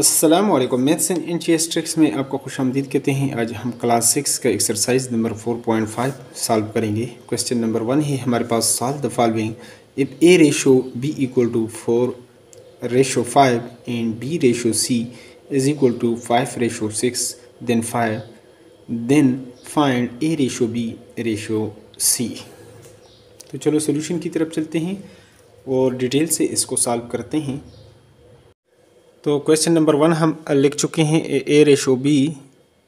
अस्सलामुअलैकुम। Maths and inches tricks में आपको खुशामदीद कहते हैं। आज हम क्लास 6 का एक्सरसाइज नंबर 4.5 सॉल्व करेंगे। क्वेश्चन नंबर 1 है हमारे पास, solve the following if A ratio B equal to 4:5 and B ratio C is equal to 5:6 then find A ratio B ratio C. तो चलो सोल्यूशन की तरफ चलते हैं और डिटेल से इसको सॉल्व करते हैं। तो क्वेश्चन नंबर 1 हम लिख चुके हैं, ए रेशो बी।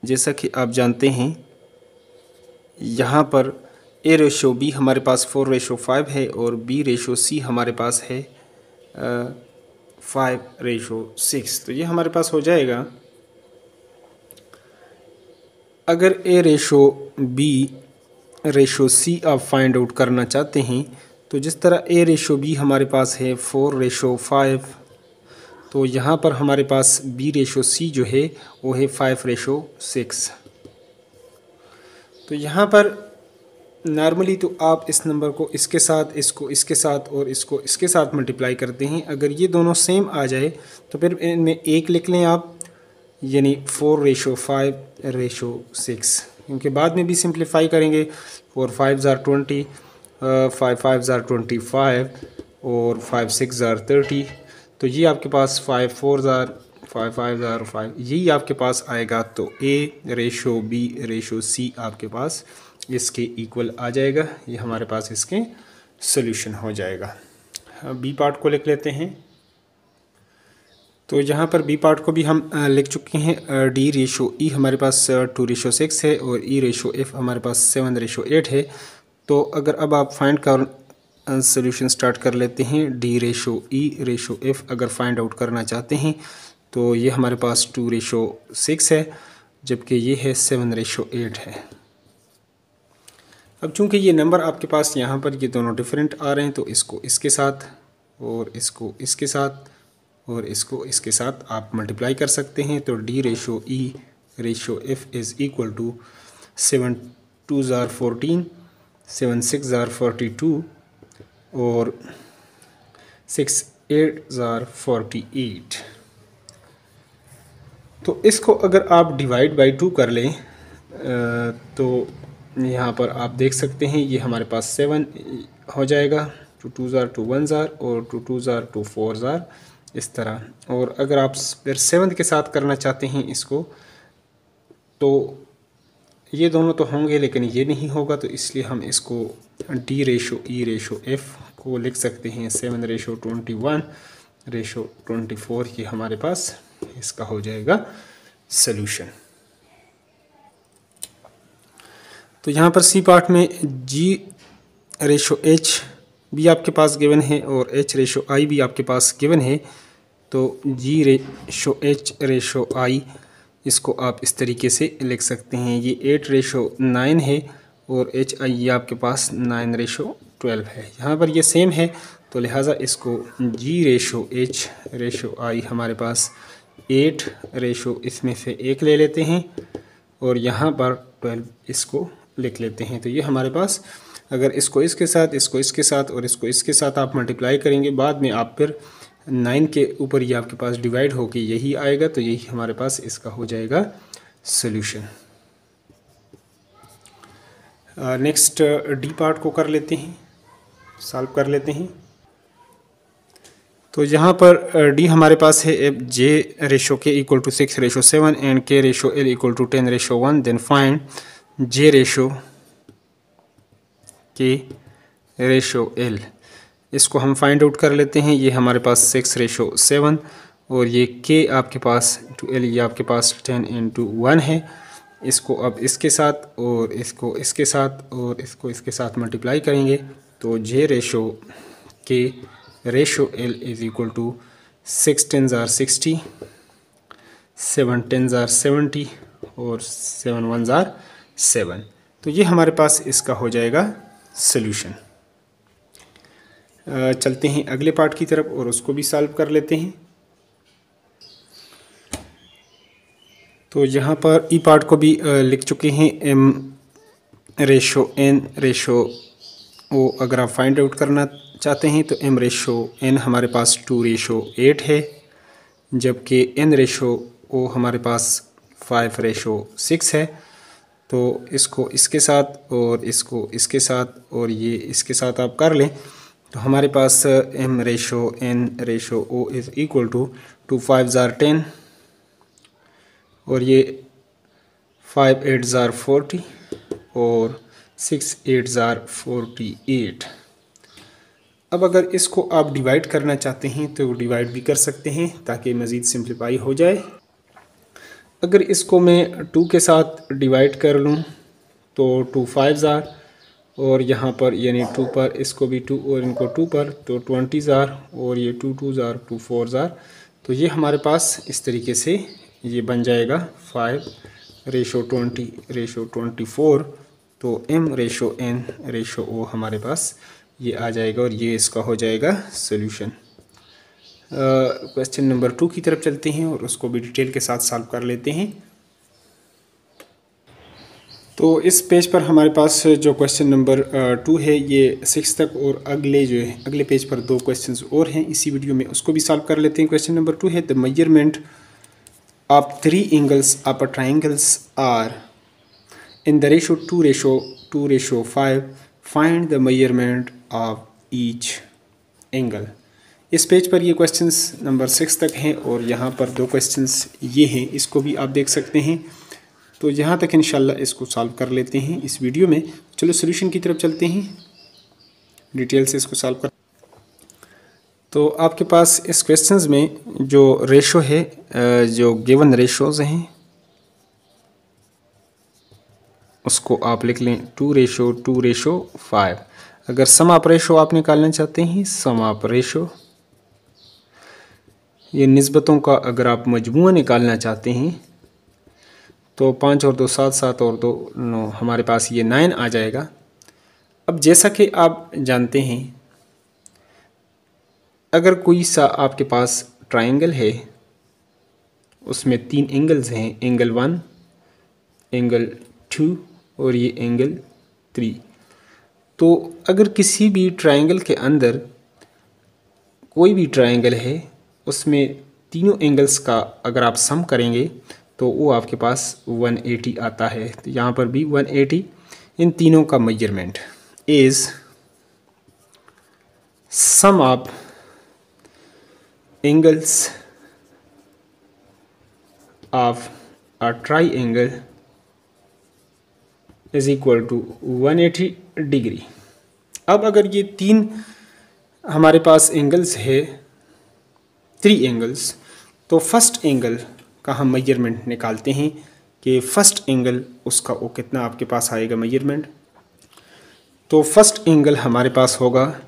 जैसा कि आप जानते हैं यहाँ पर ए रेशो बी हमारे पास 4:5 है और बी रेशो सी हमारे पास है 5:6। तो ये हमारे पास हो जाएगा, अगर ए रेशो बी रेशो सी आप फाइंड आउट करना चाहते हैं तो जिस तरह ए रेशो बी हमारे पास है 4:5, तो यहाँ पर हमारे पास बी रेशो सी जो है वो है 5:6। तो यहाँ पर नॉर्मली तो आप इस नंबर को इसके साथ, इसको इसके साथ और इसको इसके साथ मल्टीप्लाई करते हैं। अगर ये दोनों सेम आ जाए तो फिर इनमें एक लिख लें आप, यानी 4:5:6, क्योंकि बाद में भी सिंप्लीफाई करेंगे। 4 5 are 20, 5 5 are 25 और 5 6 are 30। तो ये आपके पास 5 4 are 5 5 are 5, यही आपके पास आएगा। तो ए रेशो बी रेशो सी आपके पास इसके इक्वल आ जाएगा। ये हमारे पास इसके सोल्यूशन हो जाएगा। बी पार्ट को लिख लेते हैं। तो यहाँ पर बी पार्ट को भी हम लिख चुके हैं। डी रेशो ई हमारे पास 2:6 है और ई रेशो एफ हमारे पास 7:8 है। तो अगर अब आप फाइंड कर सोल्यूशन स्टार्ट कर लेते हैं। D ratio E ratio F अगर फाइंड आउट करना चाहते हैं तो ये हमारे पास 2:6 है, जबकि ये है 7:8 है। अब चूंकि ये नंबर आपके पास यहाँ पर ये दोनों डिफरेंट आ रहे हैं तो इसको इसके साथ और इसको इसके साथ और इसको इसके साथ आप मल्टीप्लाई कर सकते हैं। तो D ratio E ratio F is equal to 7 2s are 14, 7 6 are 42 और 6 8s are 48। तो इसको अगर आप डिवाइड बाई 2 कर लें तो यहाँ पर आप देख सकते हैं ये हमारे पास 7 हो जाएगा। 2 2s are 2 1s are और 2 2s are 2 4s are, इस तरह। और अगर आप फिर 7 के साथ करना चाहते हैं इसको तो ये दोनों तो होंगे लेकिन ये नहीं होगा, तो इसलिए हम इसको D ratio E ratio F को लिख सकते हैं 7:21:24। ये हमारे पास इसका हो जाएगा सॉल्यूशन। तो यहाँ पर सी पार्ट में जी रेशो एच भी आपके पास गिवन है और एच रेशो आई भी आपके पास गिवन है। तो जी रेशो एच रेशो आई इसको आप इस तरीके से लिख सकते हैं। ये 8:9 है और एच आई ये आपके पास 9:12 है। यहाँ पर ये सेम है तो लिहाजा इसको जी रेशो एच रेशो आई हमारे पास 8 रेशो इसमें से 1 ले लेते हैं और यहाँ पर 12 इसको लिख लेते हैं। तो ये हमारे पास, अगर इसको इसके साथ, इसको इसके साथ और इसको इसके साथ आप मल्टीप्लाई करेंगे, बाद में आप फिर 9 के ऊपर ये आपके पास डिवाइड होके यही आएगा। तो यही हमारे पास इसका हो जाएगा सॉल्यूशन। नेक्स्ट डी पार्ट को कर लेते हैं, सॉल्व कर लेते हैं। तो यहाँ पर डी हमारे पास है J ratio K equal to 6:7 and K ratio L equal to 10:1। Then find J ratio K ratio L. इसको हम फाइंड आउट कर लेते हैं। ये हमारे पास 6:7 और ये के आपके पास टू एल ये आपके पास 10:1 है। इसको अब इसके साथ और इसको इसके साथ और इसको इसके साथ मल्टीप्लाई करेंगे तो J ratio K ratio L is equal to 6 10s are 60, 7 10s are 70 और 7 1s are 7। तो ये हमारे पास इसका हो जाएगा सॉल्यूशन। चलते हैं अगले पार्ट की तरफ और उसको भी सॉल्व कर लेते हैं। तो यहाँ पर ई पार्ट को भी लिख चुके हैं। एम रेशो एन रेशो ओ अगर आप फाइंड आउट करना चाहते हैं तो एम रेशो एन हमारे पास 2:8 है। जबकि n रेशो ओ हमारे पास 5:6 है। तो इसको इसके साथ और इसको इसके साथ और ये इसके साथ आप कर लें तो हमारे पास m ratio n ratio o is equal to 2 5 ज़ार 10 और ये 5 8 ज़ार 40 और 6 8 ज़ार 48। अब अगर इसको आप डिवाइड करना चाहते हैं तो डिवाइड भी कर सकते हैं ताकि मज़ीद सिंप्लीफाई हो जाए। अगर इसको मैं 2 के साथ डिवाइड कर लूँ तो 2 5 ज़ार और यहाँ पर यानी 2 पर इसको भी 2 और इनको 2 पर तो 20 ज़ार और ये 2 2 ज़ार 2 4 ज़ार। तो ये हमारे पास इस तरीके से ये बन जाएगा 5:20:24। तो m ratio n ratio o हमारे पास ये आ जाएगा और ये इसका हो जाएगा सोल्यूशन। क्वेश्चन नंबर 2 की तरफ चलते हैं और उसको भी डिटेल के साथ सॉल्व कर लेते हैं। तो इस पेज पर हमारे पास जो क्वेश्चन नंबर 2 है ये 6 तक और अगले जो है अगले पेज पर 2 क्वेश्चंस और हैं इसी वीडियो में, उसको भी सॉल्व कर लेते हैं। क्वेश्चन नंबर 2 है the measurement of 3 angles of a triangles are in the ratio 2:5 find the measurement of each angle. इस पेज पर ये क्वेश्चंस नंबर 6 तक हैं और यहाँ पर 2 क्वेश्चंस ये हैं, इसको भी आप देख सकते हैं। तो यहाँ तक इंशाल्लाह इसको सॉल्व कर लेते हैं इस वीडियो में। चलो सॉल्यूशन की तरफ चलते हैं, डिटेल से इसको सॉल्व कर। तो आपके पास इस क्वेश्चंस में जो रेशो है, जो गिवन रेशोज़ हैं उसको आप लिख लें 2:5। अगर सम ऑफ रेशो आप निकालना चाहते हैं, सम ऑफ रेशो ये निस्बतों का अगर आप मजमूआ निकालना चाहते हैं तो 5 और 2 7, 7 और 2 9, हमारे पास ये 9 आ जाएगा। अब जैसा कि आप जानते हैं अगर कोई सा आपके पास ट्रायंगल है उसमें 3 एंगल्स हैं, एंगल 1, एंगल 2 और ये एंगल 3। तो अगर किसी भी ट्रायंगल के अंदर कोई भी ट्रायंगल है उसमें तीनों एंगल्स का अगर आप सम करेंगे तो वो आपके पास 180 आता है। तो यहाँ पर भी 180। इन तीनों का measurement is sum of angles of a triangle is equal to 180 degree. अब अगर ये 3 हमारे पास एंगल्स है, 3 एंगल्स, तो फर्स्ट एंगल का हम मेजरमेंट निकालते हैं कि फर्स्ट एंगल उसका वो कितना आपके पास आएगा मेजरमेंट। तो फर्स्ट एंगल हमारे पास होगा,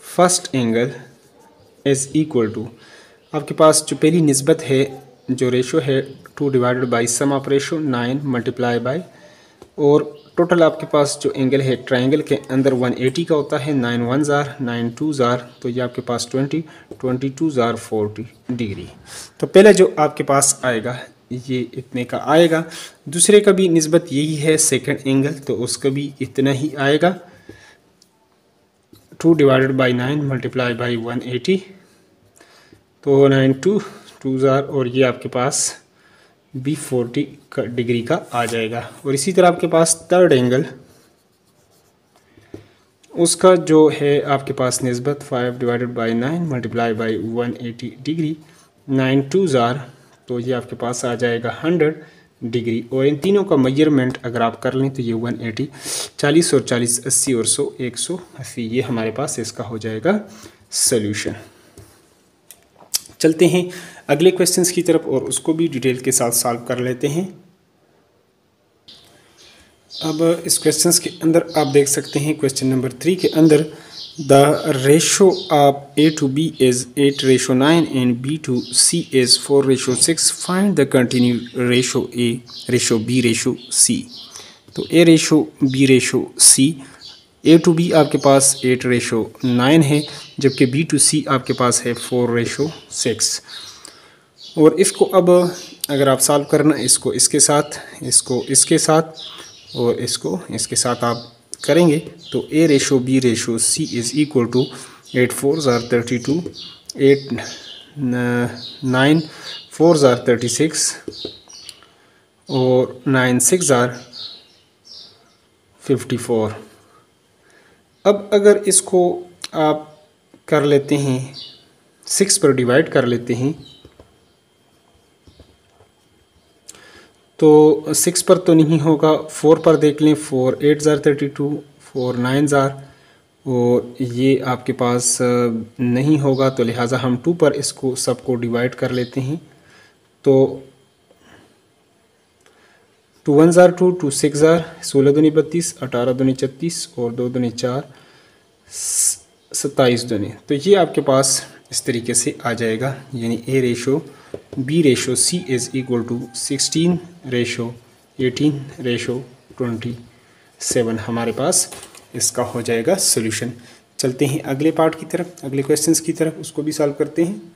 first angle is equal to आपके पास जो पहली निस्बत है, जो रेशो है 2/, सम ऑफ रेशो 9 मल्टीप्लाई बाय, और टोटल आपके पास जो एंगल है ट्रायंगल के अंदर 180 का होता है। 9 1 ज़ार 9 2 ज़ार, तो ये आपके पास 20 22 ज़ार 40 डिग्री। तो पहला जो आपके पास आएगा ये इतने का आएगा। दूसरे का भी निस्बत यही है, सेकंड एंगल, तो उसका भी इतना ही आएगा। 2/9 मल्टीप्लाई बाई 180, तो 9 2 ज़ार और ये आपके पास भी 40 डिग्री का आ जाएगा। और इसी तरह आपके पास थर्ड एंगल, उसका जो है आपके पास निस्बत 5/9 मल्टीप्लाई बाई 180 डिग्री, 9 2 ज़ार, तो ये आपके पास आ जाएगा 100 डिग्री। और इन तीनों का मेजरमेंट अगर आप कर लें तो ये 180, 40 और 40 80 और 100 180, ये हमारे पास इसका हो जाएगा सॉल्यूशन। चलते हैं अगले क्वेश्चंस की तरफ और उसको भी डिटेल के साथ सॉल्व कर लेते हैं। अब इस क्वेश्चंस के अंदर आप देख सकते हैं क्वेश्चन नंबर 3 के अंदर the ratio of A to B is 8:9 and B to C is 4:6। Find the continue ratio A ratio B ratio C। तो A ratio B ratio C, A to B आपके पास 8:9 है, जबकि B to C आपके पास है 4:6। और इसको अब अगर आप सॉल्व करना, इसको इसके साथ, इसको इसके साथ और इसको इसके साथ आप करेंगे तो A ratio B ratio C is equal to 8 4 ज़ार 32, 8 9 4s are 36 और 9 6s are 54। अब अगर इसको आप कर लेते हैं 6 पर डिवाइड कर लेते हैं तो 6 पर तो नहीं होगा, 4 पर देख लें। 4 8s are 32, 4 9s are, और ये आपके पास नहीं होगा, तो लिहाजा हम 2 पर इसको सबको डिवाइड कर लेते हैं। तो 2 1s are 2, 2 6s are 16 दूनी 32, 18 दूनी 36 और 2 दूनी 4 27 दूनी। तो ये आपके पास इस तरीके से आ जाएगा, यानी A ratio B ratio C is equal to 16 ratio 18 ratio 27 हमारे पास इसका हो जाएगा सोल्यूशन। चलते हैं अगले पार्ट की तरफ, अगले क्वेश्चंस की तरफ, उसको भी सॉल्व करते हैं।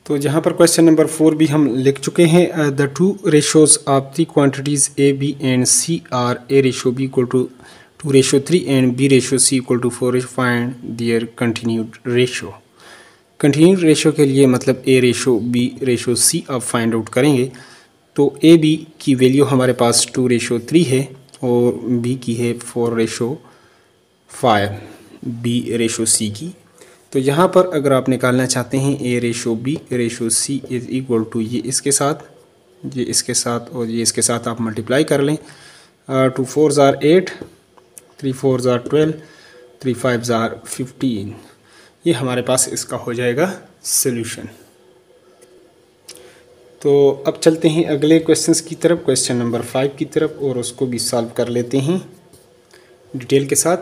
तो जहाँ पर क्वेश्चन नंबर 4 भी हम लिख चुके हैं। The two ratios of the quantities A, B and C are A ratio B equal to 2:3 and B ratio C equal to 4। Find their continued ratio. Continued ratio के लिए मतलब A ratio B ratio C आप find out करेंगे। तो A B की value हमारे पास 2:3 है और B की है 4:5 B रेशो C की। तो यहाँ पर अगर आप निकालना चाहते हैं A ratio B ratio C is equal to ये इसके साथ और ये इसके साथ आप मल्टीप्लाई कर लें। 2 4s are 8, 3 4s are 12, 3 5s are 15। ये हमारे पास इसका हो जाएगा सॉल्यूशन। तो अब चलते हैं अगले क्वेश्चंस की तरफ, क्वेश्चन नंबर 5 की तरफ, और उसको भी सॉल्व कर लेते हैं डिटेल के साथ।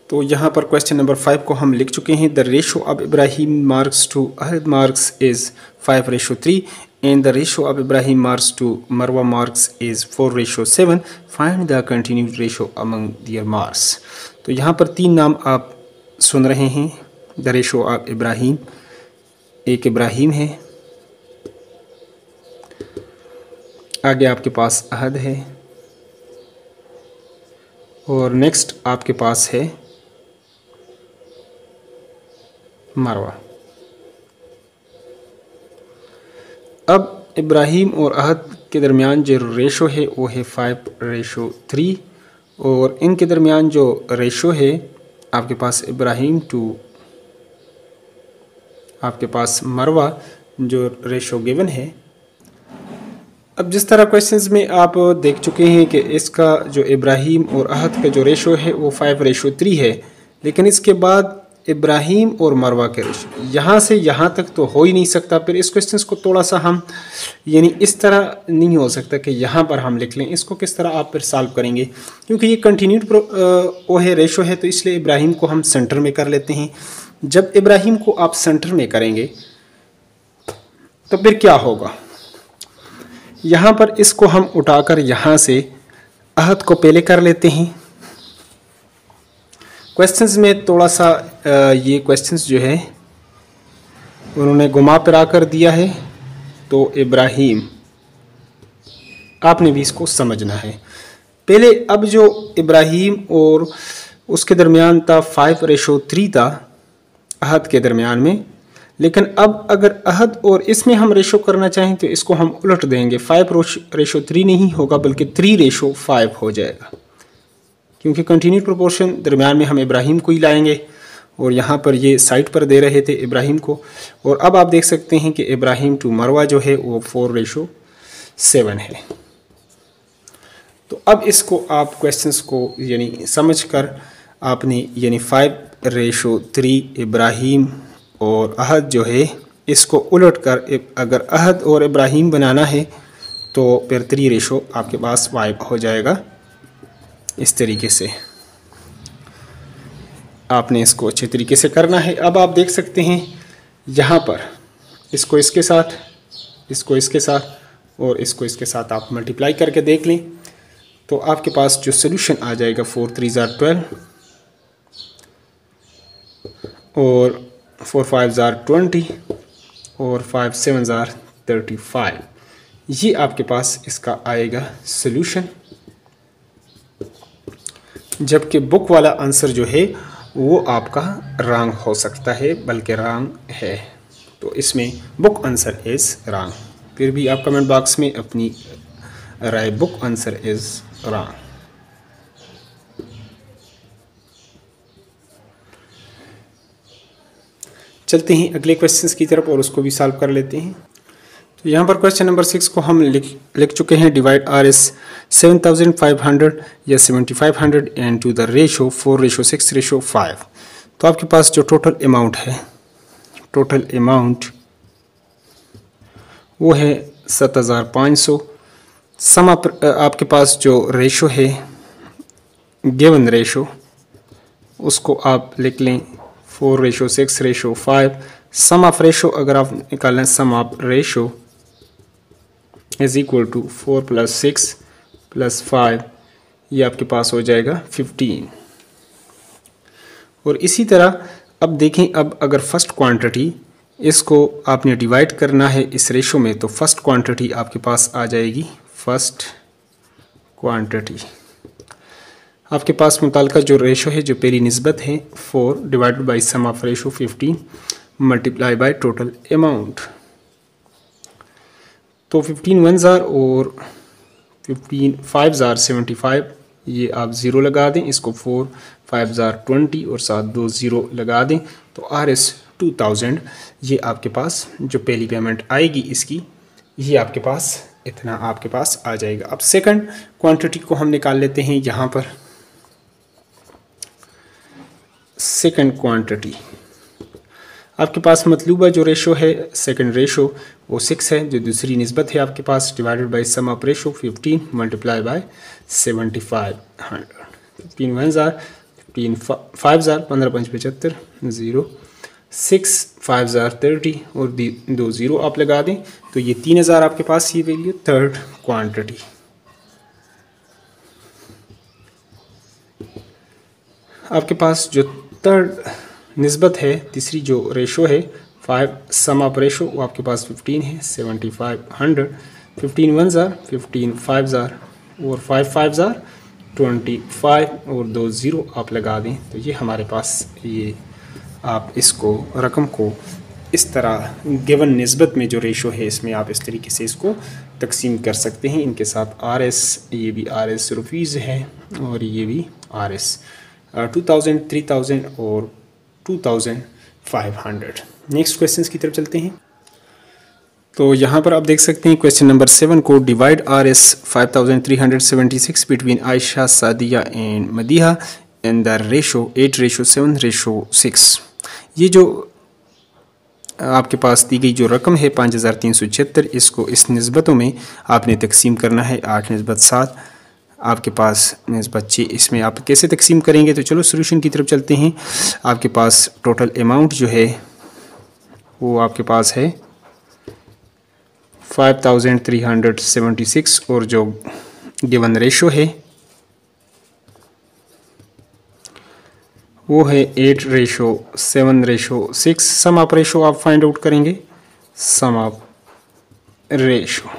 तो यहाँ पर क्वेश्चन नंबर 5 को हम लिख चुके हैं। The ratio of Ibrahim marks to Ahad marks is 5:3 and the ratio of Ibrahim marks to Marwa marks is 4:7। Find the continued ratio among their marks. तो यहाँ पर 3 नाम आप सुन रहे हैं। द रेशो ऑफ इब्राहिम, एक इब्राहिम है, आगे आपके पास अहद है, और नेक्स्ट आपके पास है मरवा। अब इब्राहिम और अहद के दरमियान जो रेशो है वो है 5:3, और इनके दरमियान जो रेशो है आपके पास इब्राहिम टू आपके पास मरवा जो रेशो गिवन है। अब जिस तरह क्वेश्चंस में आप देख चुके हैं कि इसका जो इब्राहिम और अहद का जो रेशो है वो 5:3 है, लेकिन इसके बाद इब्राहिम और मरवा के रेशो यहाँ से यहाँ तक तो हो ही नहीं सकता। फिर इस क्वेश्चंस को थोड़ा सा हम यानी इस तरह नहीं हो सकता कि यहाँ पर हम लिख लें। इसको किस तरह आप फिर सॉल्व करेंगे, क्योंकि ये कंटिन्यूड वो है रेशो है, तो इसलिए इब्राहिम को हम सेंटर में कर लेते हैं। जब इब्राहिम को आप सेंटर में करेंगे तो फिर क्या होगा, यहाँ पर इसको हम उठाकर यहाँ से अहद को पहले कर लेते हैं। क्वेश्चंस में थोड़ा सा ये क्वेश्चंस जो है उन्होंने घुमा फिरा कर दिया है, तो इब्राहिम आपने भी इसको समझना है पहले। अब जो इब्राहिम और उसके दरमियान था 5:3 था अहद के दरमियान में, लेकिन अब अगर अहद और इसमें हम रेशो करना चाहें तो इसको हम उलट देंगे। 5:3 नहीं होगा बल्कि 3:5 हो जाएगा, क्योंकि कंटिन्यूड प्रोपोर्शन दरमियान में हम इब्राहिम को ही लाएंगे और यहाँ पर ये साइड पर दे रहे थे इब्राहिम को। और अब आप देख सकते हैं कि इब्राहिम टू मरवा जो है वो 4:7 है। तो अब इसको आप क्वेश्चंस को यानी समझ कर आपने यानी 5:3 इब्राहिम और अहद जो है इसको उलट कर अगर अहद और इब्राहिम बनाना है तो फिर 3 आपके पास 5 हो जाएगा। इस तरीके से आपने इसको अच्छे तरीके से करना है। अब आप देख सकते हैं यहाँ पर इसको इसके साथ, इसको इसके साथ और इसको इसके साथ आप मल्टीप्लाई करके देख लें तो आपके पास जो सोल्यूशन आ जाएगा 4 3s are 12 और 4 5s are 20 और 5 7s are 35। ये आपके पास इसका आएगा सोल्यूशन। जबकि बुक वाला आंसर जो है वो आपका रॉन्ग हो सकता है, बल्कि रॉन्ग है। तो इसमें बुक आंसर इज़ रॉन्ग। फिर भी आप कमेंट बॉक्स में अपनी राय बुक आंसर इज़ रॉन्ग। चलते हैं अगले क्वेश्चंस की तरफ और उसको भी सॉल्व कर लेते हैं। तो यहाँ पर क्वेश्चन नंबर 6 को हम लिख चुके हैं। डिवाइड RS 7500 या 7500 एंड टू द रेशो 4:6:5। तो आपके पास जो टोटल अमाउंट है, टोटल अमाउंट वो है 7500। सम आपके पास जो रेशो है, गिवन रेशो, उसको आप लिख लें 4:6:5। सम ऑफ रेशो अगर आप निकालें, sum of ratio is equal to 4 + 6 + 5, ये आपके पास हो जाएगा 15। और इसी तरह अब देखें, अब अगर फर्स्ट क्वांटिटी इसको आपने डिवाइड करना है इस रेशो में, तो फर्स्ट क्वांटिटी आपके पास आ जाएगी। फर्स्ट क्वांटिटी आपके पास मुताल्लिका जो रेशो है, जो पहली निस्बत है 4 divided by sum of ratio 15 multiply by total amount. तो 15 1 जार और 15 5 जार 75, ये आप ज़ीरो लगा दें। इसको 4 5 जार 20 और साथ 2 ज़ीरो लगा दें। तो RS 2000 ये आपके पास जो पहली पेमेंट आएगी इसकी, ये आपके पास इतना आपके पास आ जाएगा। अब सेकंड क्वांटिटी को हम निकाल लेते हैं। यहाँ पर सेकंड क्वांटिटी आपके पास मतलूबा जो रेशो है, सेकंड रेशो वो 6 है, जो दूसरी निस्बत है आपके पास, divided by sum of ratio 15 multiply by 7500। 15 1 जार 15 5 जार 15 5 75 0 6 5 जार 30 और 2 ज़ीरो आप लगा दें। तो ये 3000 आपके पास ये वैल्यू थर्ड क्वांटिटी। आपके पास जो थर्ड निस्बत है, तीसरी जो रेशो है 5, सम ऑफ रेशो वो आपके पास 15 है 7500। 15 1 जार 15 5 जार और 5 5 जार 25 और 2 ज़ीरो आप लगा दें। तो ये हमारे पास, ये आप इसको रकम को इस तरह गिवन निस्बत में जो रेशो है इसमें आप इस तरीके से इसको तकसीम कर सकते हैं। इनके साथ RS, ये भी RS रुपीज़ है और ये भी RS 2000 3000 और 2500। नेक्स्ट क्वेश्चन की तरफ चलते हैं। तो यहाँ पर आप देख सकते हैं क्वेश्चन नंबर 7 को। Divide RS 5376 between Ayesha, Sadia and Madiha in the ratio 8:7:6। ये जो आपके पास दी गई जो रकम है 5376, इसको इस निस्बतों में आपने तकसीम करना है। 8:7 आपके पास निस्बत 6, इसमें आप कैसे तकसीम करेंगे? तो चलो सोल्यूशन की तरफ चलते हैं। आपके पास टोटल अमाउंट जो है वो आपके पास है 5376 और जो गिवन रेशो है वो है 8:7:6। सम ऑफ रेशो आप फाइंड आउट करेंगे। सम ऑफ रेशो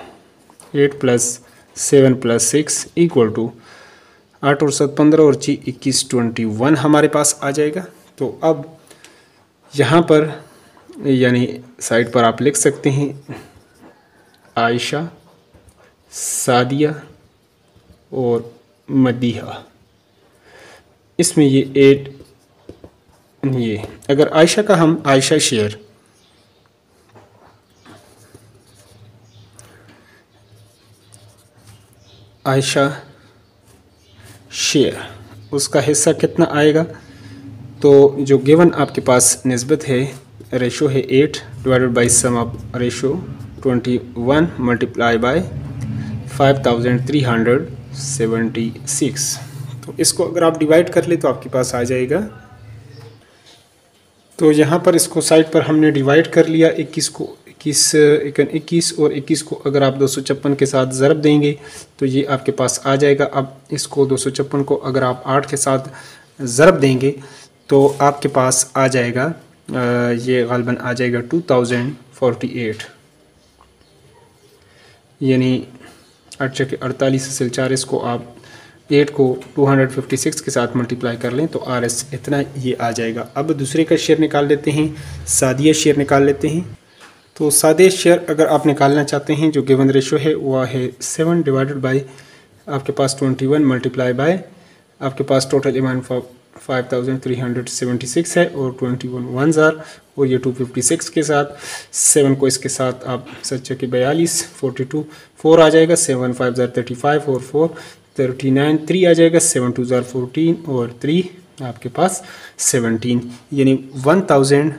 8 + 7 + 6 इक्वल टू 8 और 7 15 और 6 21 21 हमारे पास आ जाएगा। तो अब यहाँ पर यानी साइड पर आप लिख सकते हैं आयशा, सादिया और मदीहा। इसमें ये 8, ये अगर आयशा का हम आयशा शेयर उसका हिस्सा कितना आएगा? तो जो गिवन आपके पास निस्बत है, रेशो है 8 divided by sum of ratio 21 multiply by 5376। तो इसको अगर आप डिवाइड कर ले तो आपके पास आ जाएगा। तो यहाँ पर इसको साइड पर हमने डिवाइड कर लिया। 21 को 21 और 21 को अगर आप 256 के साथ ज़रब देंगे तो ये आपके पास आ जाएगा। अब इसको 256 को अगर आप 8 के साथ ज़रब देंगे तो आपके पास आ जाएगा, ये गालबन आ जाएगा 2048, यानी 8 के 48 से 4। इसको आप 8 को 256 के साथ मल्टीप्लाई कर लें तो RS इतना ये आ जाएगा। अब दूसरे का शेयर निकाल लेते हैं, सादिया शेयर निकाल लेते हैं। तो सादे शेयर अगर आप निकालना चाहते हैं, जो गिवन रेशो है वह है 7 डिवाइडेड बाई आपके पास 21 मल्टीप्लाई बाय आपके पास टोटल अमाउंट 5376 है और 21 1 जार और ये 256 के साथ 7 को इसके साथ आप 7 के 42 42 4 आ जाएगा, 7 5 जार 35 और 4 39 3 आ जाएगा, 7 2 जार 14 और 3 आपके पास 17, यानी 1000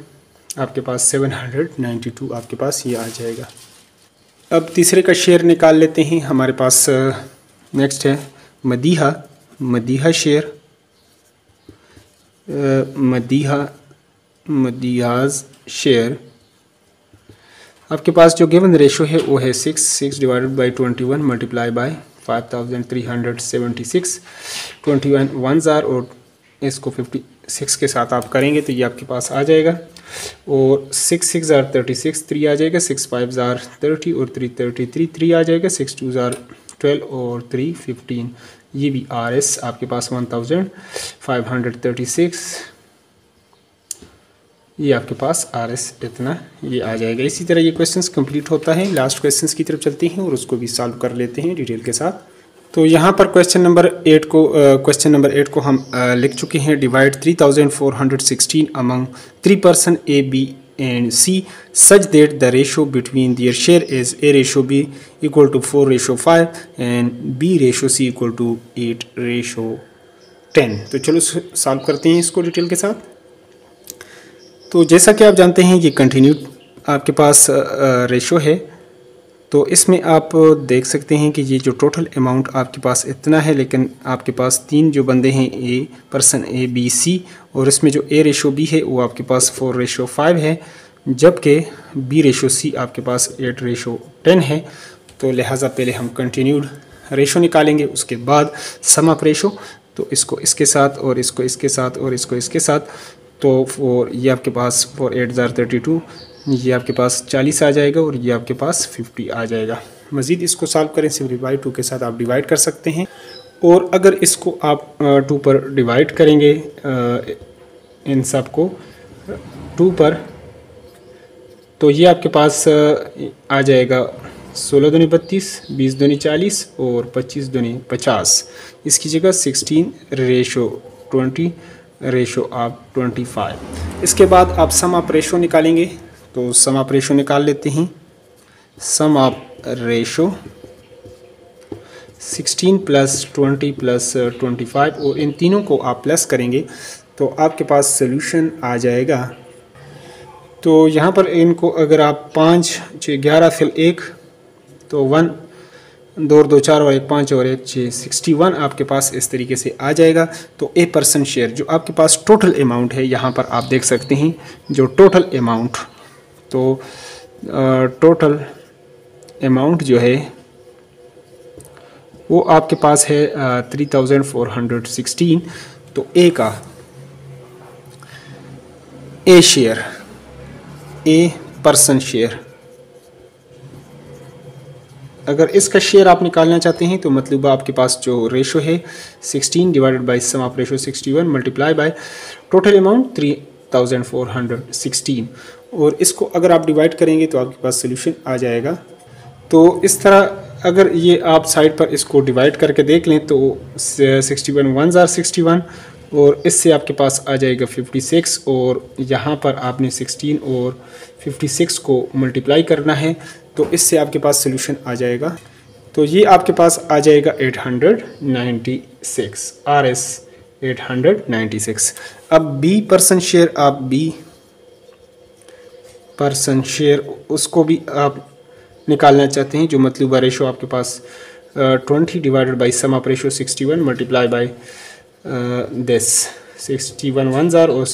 आपके पास 792 आपके पास ये आ जाएगा। अब तीसरे का शेयर निकाल लेते हैं। हमारे पास नेक्स्ट है मदीहा शेयर, मदीहाज शेयर। आपके पास जो गिवन रेशो है वो है 6 डिवाइडेड बाई 21 मल्टीप्लाई बाय 5376, 21 1 जार और इसको 56 के साथ आप करेंगे तो ये आपके पास आ जाएगा और 6 6 जार 36 3 आ जाएगा, 6 5 जार 30 और 3 33 3 आ जाएगा, 6 2 जार 12 और 3 15, ये भी RS आपके पास 1536, ये आपके पास RS इतना ये आ जाएगा। इसी तरह ये क्वेश्चंस कंप्लीट होता है। लास्ट क्वेश्चंस की तरफ चलते हैं और उसको भी सॉल्व कर लेते हैं डिटेल के साथ। तो यहाँ पर क्वेश्चन नंबर 8 को हम लिख चुके हैं। Divide 3416 among 3 person A, B and C such that the ratio between their share is A ratio B equal to 4:5 and B ratio C equal to 8:10। तो चलो सॉल्व करते हैं इसको डिटेल के साथ। तो जैसा कि आप जानते हैं ये कंटिन्यू आपके पास रेशो है, तो इसमें आप देख सकते हैं कि ये जो टोटल अमाउंट आपके पास इतना है, लेकिन आपके पास 3 जो बंदे हैं पर्सन A, B, C और इसमें जो A रेशो B है वो आपके पास 4:5 है, जबकि B रेशो C आपके पास 8:10 है। तो लिहाजा पहले हम कंटिन्यूड रेशो निकालेंगे, उसके बाद सम ऑफ रेशो, तो इसको इसके साथ और इसको इसके साथ और इसको इसके साथ, तो ये आपके पास 4 8 जार 32, ये आपके पास 40 आ जाएगा और ये आपके पास 50 आ जाएगा। मज़ीद इसको सॉल्व करें सिंपली बाई 2 के साथ आप डिवाइड कर सकते हैं, और अगर इसको आप 2 पर डिवाइड करेंगे इन सब को 2 पर, तो ये आपके पास आ जाएगा 16 दूनी 32, 20 दूनी 40 और 25 दूनी 50। इसकी जगह 16:20 रेशो आप 25। इसके बाद आप सम ऑफ रेशो निकालेंगे, तो सम ऑफ रेशो निकाल लेते हैं। सम ऑफ रेशो 16 + 20 + 25 और इन तीनों को आप प्लस करेंगे तो आपके पास सोल्यूशन आ जाएगा। तो यहाँ पर इनको अगर आप 5 6 11 फिल 1 तो 1 2 2 4 और 1 5 और 1 6 61 आपके पास इस तरीके से आ जाएगा। तो A पर्सन शेयर जो आपके पास टोटल अमाउंट है, यहाँ पर आप देख सकते हैं जो टोटल अमाउंट, तो टोटल अमाउंट जो है वो आपके पास है 3416। तो A का A share, A person share, अगर इसका शेयर आप निकालना चाहते हैं तो मतलब आपके पास जो रेशो है 16 divided by sum of ratio 61 multiply by total amount 3416, और इसको अगर आप डिवाइड करेंगे तो आपके पास सोल्यूशन आ जाएगा। तो इस तरह अगर ये आप साइड पर इसको डिवाइड करके देख लें तो 61 1 जार 61 और इससे आपके पास आ जाएगा 56, और यहाँ पर आपने 16 और 56 को मल्टीप्लाई करना है तो इससे आपके पास सोल्यूशन आ जाएगा। तो ये आपके पास आ जाएगा 896 RS 896। अब B पर्सन शेयर, आप B पर्सन शेयर उसको भी आप निकालना चाहते हैं, जो मतलूबा रेशो आपके पास 20 divided by sum of ratio 61 multiply by this 61 1 जार और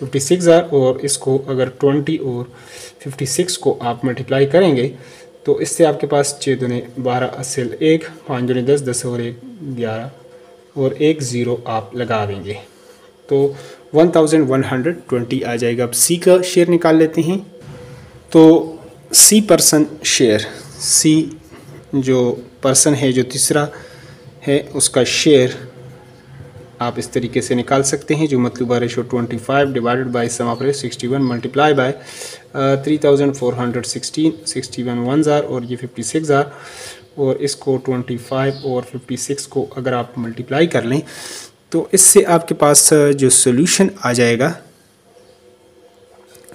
56 जार, और इसको अगर 20 और 56 को आप मल्टीप्लाई करेंगे तो इससे आपके पास 6 दूने 12 असल 1, 5 दूने 10, 10 और 1 11 और 1 0 आप लगा देंगे तो 1120 आ जाएगा। अब C का शेयर निकाल लेते हैं। तो C पर्सन शेयर, C जो पर्सन है जो तीसरा है उसका शेयर आप इस तरीके से निकाल सकते हैं। जो मतलूबा ratio 25 divided by sum of ratio 61 multiply by 3416 61 1 और ये 56 और इसको 25 और 56 को अगर आप मल्टीप्लाई कर लें तो इससे आपके पास जो सोल्यूशन आ जाएगा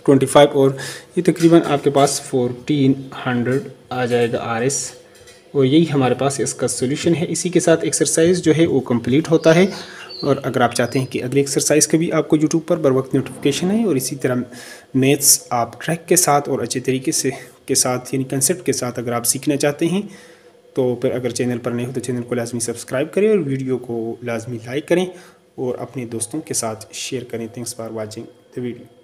25 और ये तकरीबन आपके पास 1400 आ जाएगा RS और यही हमारे पास इसका सोल्यूशन है। इसी के साथ एक्सरसाइज जो है वो कंप्लीट होता है। और अगर आप चाहते हैं कि अगली एक्सरसाइज का भी आपको यूट्यूब पर बर वक्त नोटिफिकेशन है और इसी तरह मैथ्स आप ट्रैक के साथ और अच्छे तरीके से के साथ यानी कंसेप्ट के साथ अगर आप सीखना चाहते हैं तो फिर अगर चैनल पर नहीं हो तो चैनल को लाजमी सब्सक्राइब करें और वीडियो को लाजमी लाइक करें और अपने दोस्तों के साथ शेयर करें। Thanks for watching the video.